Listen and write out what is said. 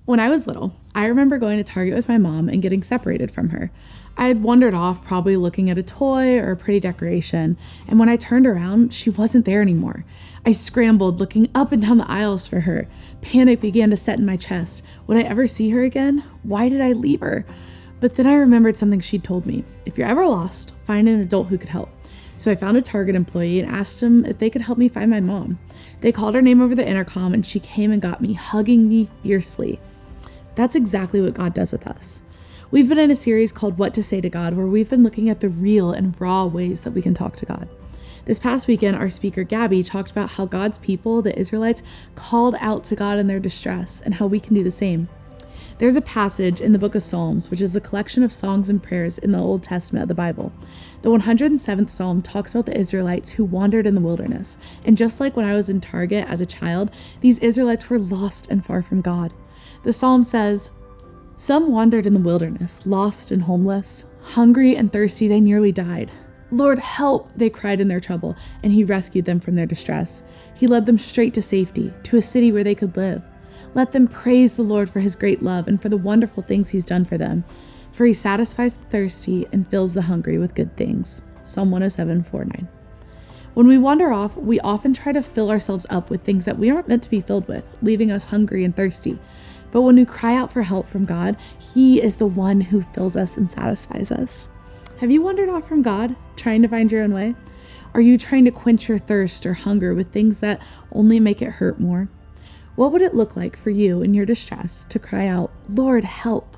When I was little, I remember going to Target with my mom and getting separated from her. I had wandered off, probably looking at a toy or a pretty decoration, and when I turned around, she wasn't there anymore. I scrambled, looking up and down the aisles for her. Panic began to set in my chest. Would I ever see her again? Why did I leave her? But then I remembered something she'd told me. If you're ever lost, find an adult who could help. So I found a Target employee and asked him if they could help me find my mom. They called her name over the intercom and she came and got me, hugging me fiercely. That's exactly what God does with us. We've been in a series called What to Say to God, where we've been looking at the real and raw ways that we can talk to God. This past weekend, our speaker, Gabby, talked about how God's people, the Israelites, called out to God in their distress and how we can do the same. There's a passage in the book of Psalms, which is a collection of songs and prayers in the Old Testament of the Bible. The 107th Psalm talks about the Israelites who wandered in the wilderness. And just like when I was in Target as a child, these Israelites were lost and far from God. The Psalm says, "Some wandered in the wilderness, lost and homeless. Hungry and thirsty, they nearly died. Lord, help, they cried in their trouble, and he rescued them from their distress. He led them straight to safety, to a city where they could live. Let them praise the Lord for his great love and for the wonderful things he's done for them. For he satisfies the thirsty and fills the hungry with good things." Psalm 107:4-9. When we wander off, we often try to fill ourselves up with things that we aren't meant to be filled with, leaving us hungry and thirsty. But when we cry out for help from God, he is the one who fills us and satisfies us. Have you wandered off from God, trying to find your own way? Are you trying to quench your thirst or hunger with things that only make it hurt more? What would it look like for you in your distress to cry out, "Lord, help"?